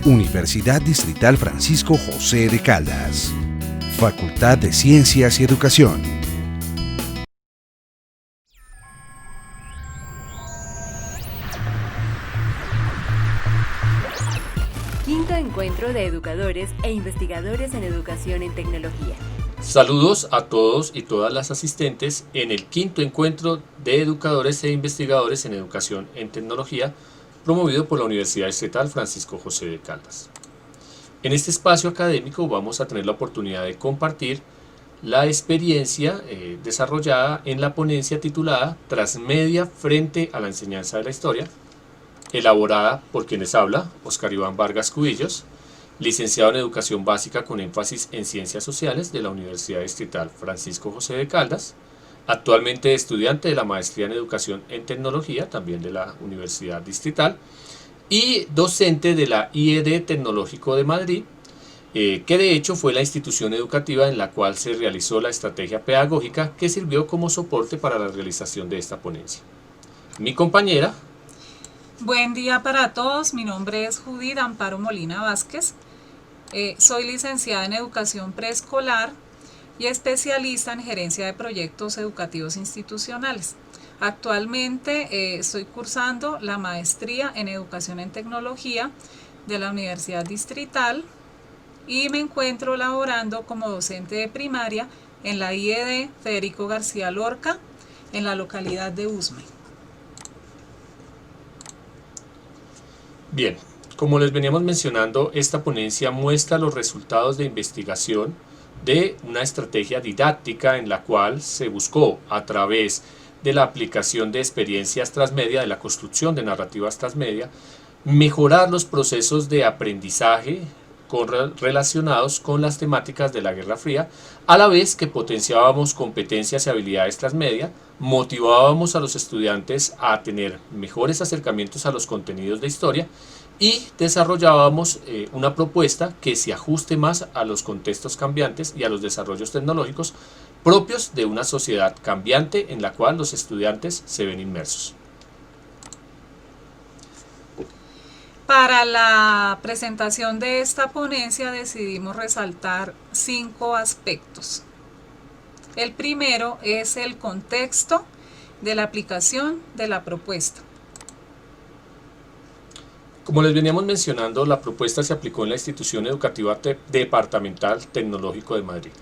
Universidad Distrital Francisco José de Caldas. Facultad de Ciencias y Educación. Quinto Encuentro de Educadores e Investigadores en Educación en Tecnología. Saludos a todos y todas las asistentes en el quinto encuentro de educadores e investigadores en educación en tecnología, promovido por la Universidad Distrital Francisco José de Caldas. En este espacio académico vamos a tener la oportunidad de compartir la experiencia desarrollada en la ponencia titulada Transmedia frente a la enseñanza de la historia, elaborada por quienes habla, Oscar Iván Vargas Cubillos, licenciado en Educación Básica con énfasis en Ciencias Sociales de la Universidad Distrital Francisco José de Caldas, actualmente estudiante de la Maestría en Educación en Tecnología, también de la Universidad Distrital, y docente de la IED Tecnológico de Madrid, que de hecho fue la institución educativa en la cual se realizó la estrategia pedagógica que sirvió como soporte para la realización de esta ponencia. Mi compañera. Buen día para todos, mi nombre es Judith Amparo Molina Vázquez, soy licenciada en Educación Preescolar y especialista en Gerencia de Proyectos Educativos Institucionales. Actualmente estoy cursando la Maestría en Educación en Tecnología de la Universidad Distrital y me encuentro laborando como docente de primaria en la IED Federico García Lorca en la localidad de Usme. Bien, como les veníamos mencionando, esta ponencia muestra los resultados de investigación de una estrategia didáctica en la cual se buscó, a través de la aplicación de experiencias transmedia, de la construcción de narrativas transmedia, mejorar los procesos de aprendizaje relacionados con las temáticas de la Guerra Fría, a la vez que potenciábamos competencias y habilidades transmedia, motivábamos a los estudiantes a tener mejores acercamientos a los contenidos de historia y desarrollábamos una propuesta que se ajuste más a los contextos cambiantes y a los desarrollos tecnológicos propios de una sociedad cambiante en la cual los estudiantes se ven inmersos. Para la presentación de esta ponencia decidimos resaltar 5 aspectos. El primero es el contexto de la aplicación de la propuesta. Como les veníamos mencionando, la propuesta se aplicó en la Institución Educativa Departamental Tecnológico de Madrid,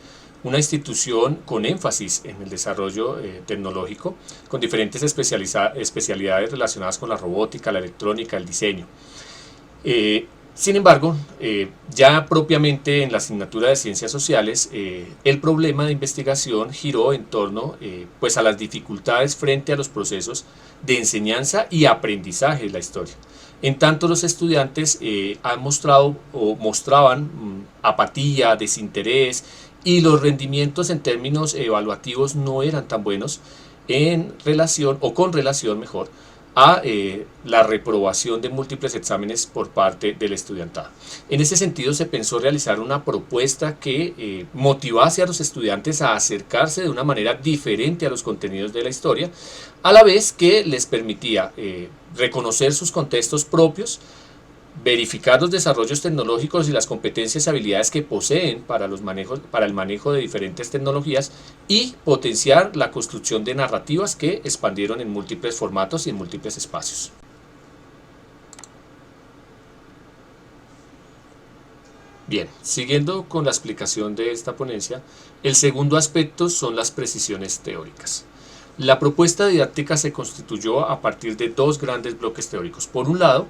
una institución con énfasis en el desarrollo tecnológico, con diferentes especialidades relacionadas con la robótica, la electrónica, el diseño. Sin embargo, ya propiamente en la asignatura de Ciencias Sociales, el problema de investigación giró en torno pues a las dificultades frente a los procesos de enseñanza y aprendizaje de la historia. En tanto, los estudiantes han mostrado o mostraban apatía, desinterés, y los rendimientos en términos evaluativos no eran tan buenos en relación, o con relación mejor, a la reprobación de múltiples exámenes por parte del estudiantado. En ese sentido se pensó realizar una propuesta que motivase a los estudiantes a acercarse de una manera diferente a los contenidos de la historia, a la vez que les permitía reconocer sus contextos propios, verificar los desarrollos tecnológicos y las competencias y habilidades que poseen para el manejo de diferentes tecnologías y potenciar la construcción de narrativas que expandieron en múltiples formatos y en múltiples espacios. Bien, siguiendo con la explicación de esta ponencia, el segundo aspecto son las precisiones teóricas. La propuesta didáctica se constituyó a partir de 2 grandes bloques teóricos. Por un lado,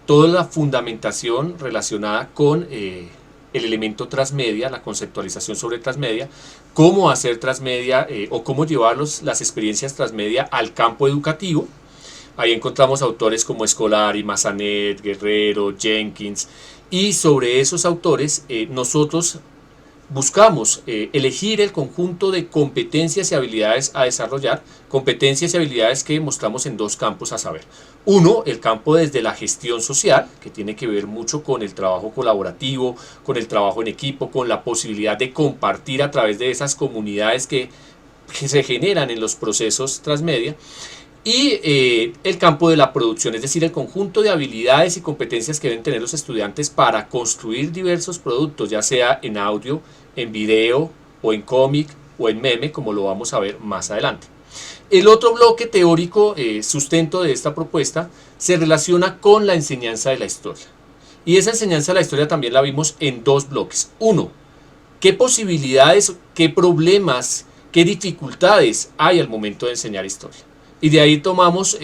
toda la fundamentación relacionada con el elemento transmedia, la conceptualización sobre transmedia, cómo hacer transmedia o cómo llevar las experiencias transmedia al campo educativo. Ahí encontramos autores como Scolari, Massanet, Guerrero, Jenkins, y sobre esos autores nosotros buscamos elegir el conjunto de competencias y habilidades a desarrollar, competencias y habilidades que mostramos en 2 campos a saber. Uno, el campo desde la gestión social, que tiene que ver mucho con el trabajo colaborativo, con el trabajo en equipo, con la posibilidad de compartir a través de esas comunidades que se generan en los procesos transmedia. Y el campo de la producción, es decir, el conjunto de habilidades y competencias que deben tener los estudiantes para construir diversos productos, ya sea en audio, en video o en cómic o en meme, como lo vamos a ver más adelante. El otro bloque teórico, sustento de esta propuesta, se relaciona con la enseñanza de la historia. Y esa enseñanza de la historia también la vimos en dos bloques. Uno, ¿qué posibilidades, qué problemas, qué dificultades hay al momento de enseñar historia? Y de ahí tomamos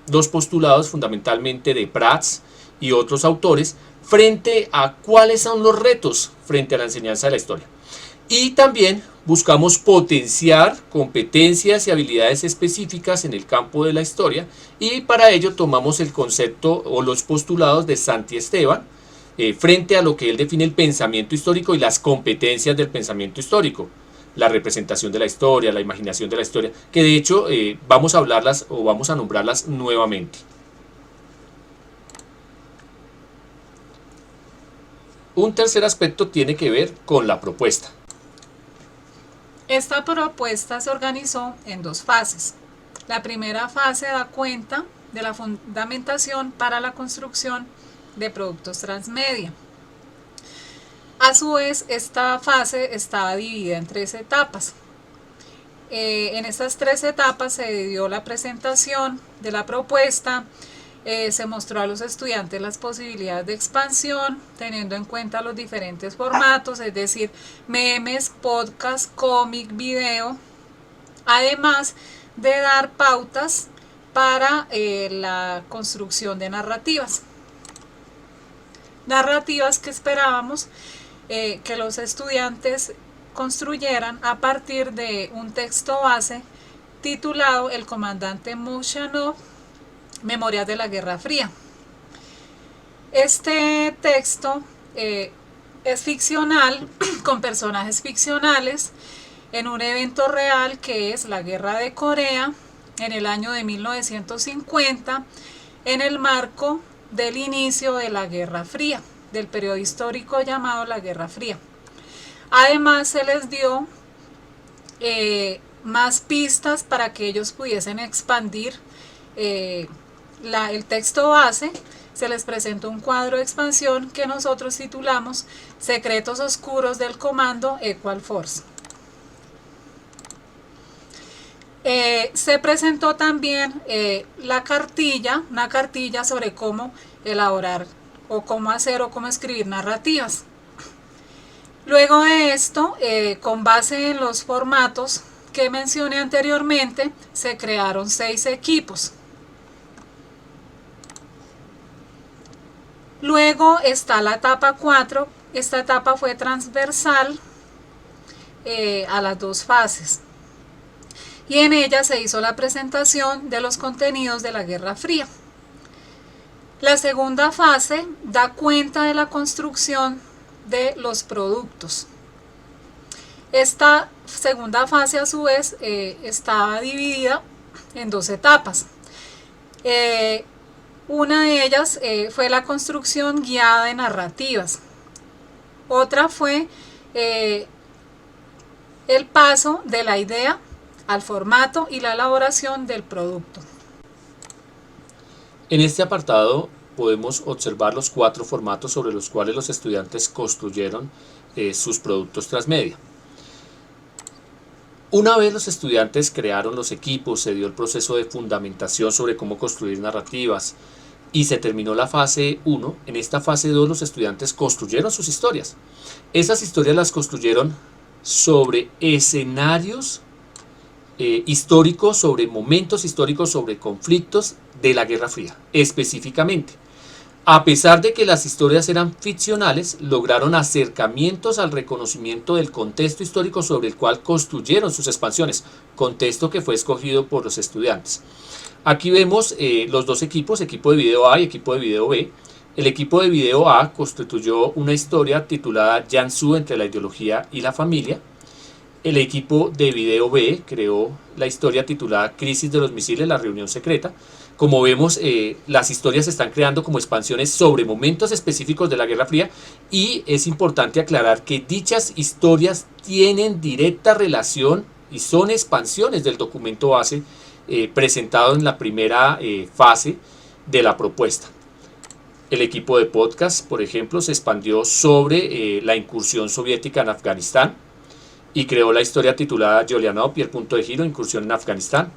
dos postulados fundamentalmente de Prats y otros autores frente a cuáles son los retos frente a la enseñanza de la historia. Y también buscamos potenciar competencias y habilidades específicas en el campo de la historia, y para ello tomamos el concepto o los postulados de Santi Esteban frente a lo que él define el pensamiento histórico y las competencias del pensamiento histórico. La representación de la historia, la imaginación de la historia, que de hecho vamos a hablarlas o vamos a nombrarlas nuevamente. Un tercer aspecto tiene que ver con la propuesta. Esta propuesta se organizó en dos fases. La primera fase da cuenta de la fundamentación para la construcción de productos transmedia. A su vez, esta fase estaba dividida en 3 etapas. En estas 3 etapas se dio la presentación de la propuesta, se mostró a los estudiantes las posibilidades de expansión, teniendo en cuenta los diferentes formatos, es decir, memes, podcast, cómic, video, además de dar pautas para la construcción de narrativas. Narrativas que esperábamos que los estudiantes construyeran a partir de un texto base titulado El comandante Molchanov, Memorias de la Guerra Fría. Este texto es ficcional, con personajes ficcionales, en un evento real que es la Guerra de Corea en el año de 1950, en el marco del inicio de la Guerra Fría, del periodo histórico llamado la Guerra Fría. Además se les dio más pistas para que ellos pudiesen expandir el texto base. Se les presentó un cuadro de expansión que nosotros titulamos Secretos Oscuros del Comando Equal Force. Se presentó también una cartilla sobre cómo elaborar o cómo hacer o cómo escribir narrativas. Luego de esto, con base en los formatos que mencioné anteriormente, se crearon 6 equipos. Luego está la etapa 4. Esta etapa fue transversal a las 2 fases. Y en ella se hizo la presentación de los contenidos de la Guerra Fría. La segunda fase da cuenta de la construcción de los productos. Esta segunda fase a su vez estaba dividida en 2 etapas. Una de ellas fue la construcción guiada de narrativas. Otra fue el paso de la idea al formato y la elaboración del producto. En este apartado podemos observar los 4 formatos sobre los cuales los estudiantes construyeron sus productos transmedia. Una vez los estudiantes crearon los equipos, se dio el proceso de fundamentación sobre cómo construir narrativas y se terminó la fase 1. En esta fase 2 los estudiantes construyeron sus historias. Esas historias las construyeron sobre escenarios históricos, sobre momentos históricos, sobre conflictos de la Guerra Fría específicamente. A pesar de que las historias eran ficcionales, lograron acercamientos al reconocimiento del contexto histórico sobre el cual construyeron sus expansiones, contexto que fue escogido por los estudiantes. Aquí vemos los 2 equipos, equipo de video A y equipo de video B. El equipo de video A constituyó una historia titulada Jiangsu entre la ideología y la familia. El equipo de video B creó la historia titulada Crisis de los misiles, la reunión secreta. Como vemos, las historias se están creando como expansiones sobre momentos específicos de la Guerra Fría, y es importante aclarar que dichas historias tienen directa relación y son expansiones del documento base presentado en la primera fase de la propuesta. El equipo de podcast, por ejemplo, se expandió sobre la incursión soviética en Afganistán y creó la historia titulada Julianov y el punto de giro, incursión en Afganistán.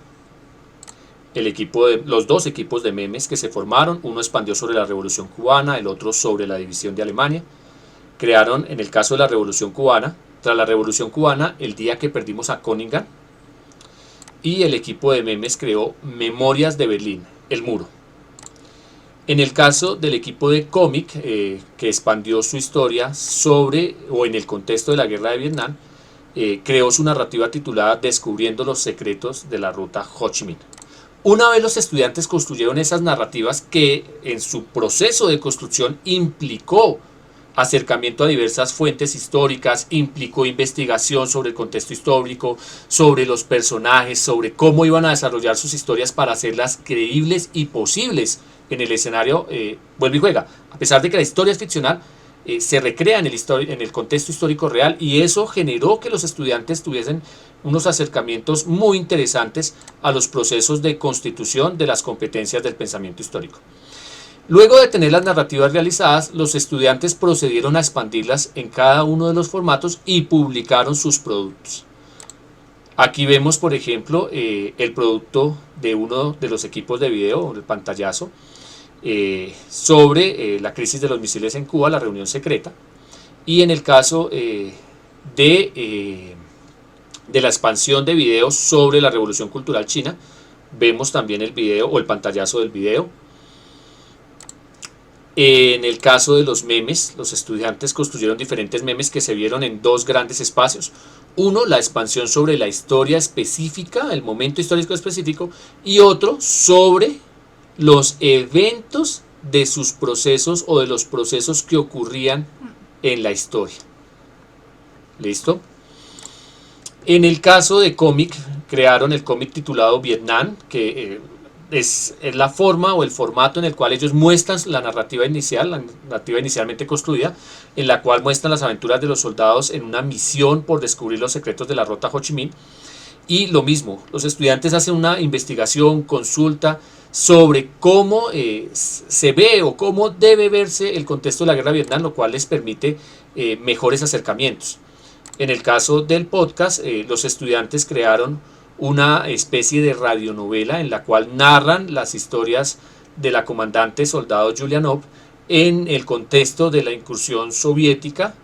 Los dos equipos de memes que se formaron, uno expandió sobre la Revolución Cubana, el otro sobre la división de Alemania. Crearon, en el caso de la Revolución Cubana, tras la Revolución Cubana, el día que perdimos a Königan, y el equipo de memes creó Memorias de Berlín, el muro. En el caso del equipo de cómic, que expandió su historia sobre, o en el contexto de la guerra de Vietnam, creó su narrativa titulada Descubriendo los secretos de la ruta Ho Chi Minh. Una vez los estudiantes construyeron esas narrativas que en su proceso de construcción implicó acercamiento a diversas fuentes históricas, implicó investigación sobre el contexto histórico, sobre los personajes, sobre cómo iban a desarrollar sus historias para hacerlas creíbles y posibles en el escenario, vuelve y juega. A pesar de que la historia es ficcional, se recrea en el contexto histórico real, y eso generó que los estudiantes tuviesen unos acercamientos muy interesantes a los procesos de constitución de las competencias del pensamiento histórico. Luego de tener las narrativas realizadas, los estudiantes procedieron a expandirlas en cada uno de los formatos y publicaron sus productos. Aquí vemos, por ejemplo, el producto de uno de los equipos de video, el pantallazo, sobre la crisis de los misiles en Cuba, la reunión secreta. Y en el caso de la expansión de videos sobre la Revolución Cultural China, vemos también el video o el pantallazo del video. En el caso de los memes, los estudiantes construyeron diferentes memes que se vieron en dos grandes espacios. Uno, la expansión sobre la historia específica, el momento histórico específico, y otro sobre los eventos de sus procesos o de los procesos que ocurrían en la historia. ¿Listo? En el caso de cómic, crearon el cómic titulado Vietnam, que es la forma o el formato en el cual ellos muestran la narrativa inicial, la narrativa inicialmente construida, en la cual muestran las aventuras de los soldados en una misión por descubrir los secretos de la ruta Ho Chi Minh. Y lo mismo, los estudiantes hacen una investigación, consulta sobre cómo se ve o cómo debe verse el contexto de la guerra de Vietnam, lo cual les permite mejores acercamientos. En el caso del podcast, los estudiantes crearon una especie de radionovela en la cual narran las historias de la comandante soldado Julianov en el contexto de la incursión soviética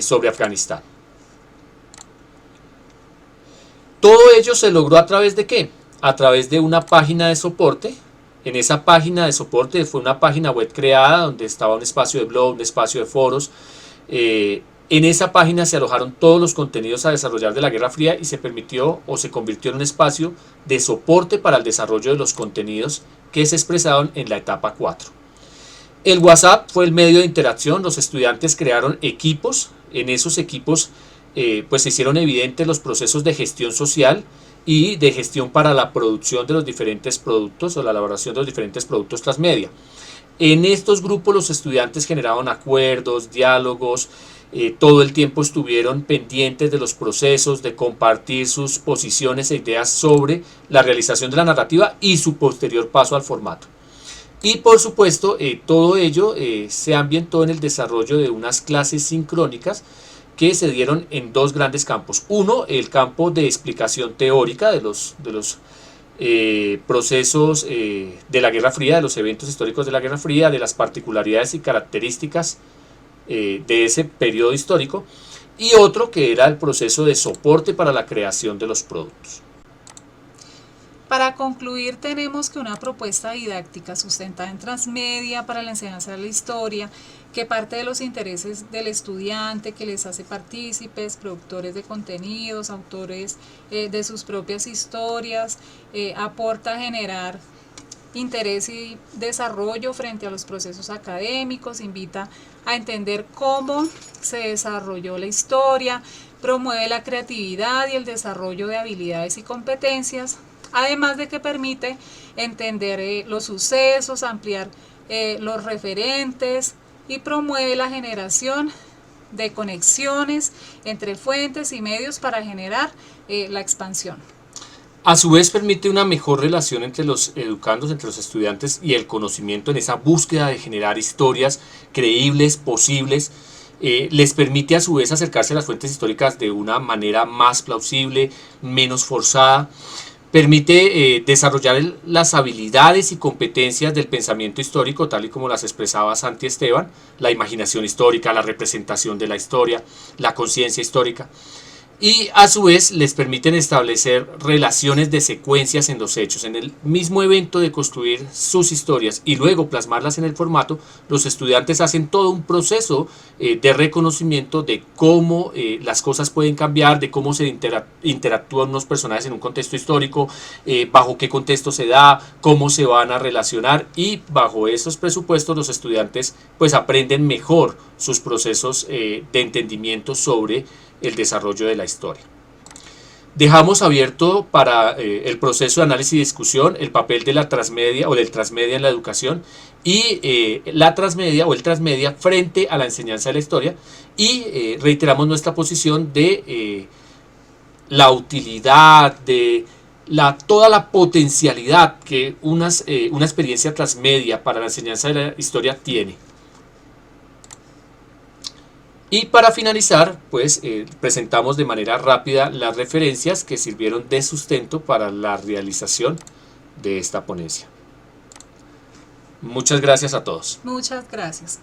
sobre Afganistán. Todo ello se logró a través de ¿qué? A través de una página de soporte. En esa página de soporte fue una página web creada donde estaba un espacio de blog, un espacio de foros. En esa página se alojaron todos los contenidos a desarrollar de la Guerra Fría y se permitió o se convirtió en un espacio de soporte para el desarrollo de los contenidos que se expresaron en la etapa 4. El WhatsApp fue el medio de interacción. Los estudiantes crearon equipos. En esos equipos pues se hicieron evidentes los procesos de gestión social y de gestión para la producción de los diferentes productos o la elaboración de los diferentes productos transmedia. En estos grupos los estudiantes generaban acuerdos, diálogos, todo el tiempo estuvieron pendientes de los procesos, de compartir sus posiciones e ideas sobre la realización de la narrativa y su posterior paso al formato. Y por supuesto, todo ello se ambientó en el desarrollo de unas clases sincrónicas que se dieron en dos grandes campos. Uno, el campo de explicación teórica de los procesos de la Guerra Fría, de los eventos históricos de la Guerra Fría, de las particularidades y características de ese periodo histórico, y otro que era el proceso de soporte para la creación de los productos. Para concluir, tenemos que una propuesta didáctica sustentada en transmedia para la enseñanza de la historia, que parte de los intereses del estudiante, que les hace partícipes, productores de contenidos, autores de sus propias historias, aporta a generar interés y desarrollo frente a los procesos académicos, invita a entender cómo se desarrolló la historia, promueve la creatividad y el desarrollo de habilidades y competencias, además de que permite entender los sucesos, ampliar los referentes y promueve la generación de conexiones entre fuentes y medios para generar la expansión. A su vez permite una mejor relación entre los educandos, entre los estudiantes y el conocimiento en esa búsqueda de generar historias creíbles, posibles. Les permite a su vez acercarse a las fuentes históricas de una manera más plausible, menos forzada. Permite desarrollar las habilidades y competencias del pensamiento histórico, tal y como las expresaba Santi Esteban, la imaginación histórica, la representación de la historia, la conciencia histórica. Y a su vez les permiten establecer relaciones de secuencias en los hechos. En el mismo evento de construir sus historias y luego plasmarlas en el formato, los estudiantes hacen todo un proceso de reconocimiento de cómo las cosas pueden cambiar, de cómo se interactúan unos personajes en un contexto histórico, bajo qué contexto se da, cómo se van a relacionar, y bajo esos presupuestos los estudiantes pues aprenden mejor sus procesos de entendimiento sobre el desarrollo de la historia. Dejamos abierto para el proceso de análisis y discusión el papel de la transmedia o del transmedia en la educación y la transmedia o el transmedia frente a la enseñanza de la historia, y reiteramos nuestra posición de la utilidad, de toda la potencialidad que una experiencia transmedia para la enseñanza de la historia tiene. Y para finalizar, pues presentamos de manera rápida las referencias que sirvieron de sustento para la realización de esta ponencia. Muchas gracias a todos. Muchas gracias.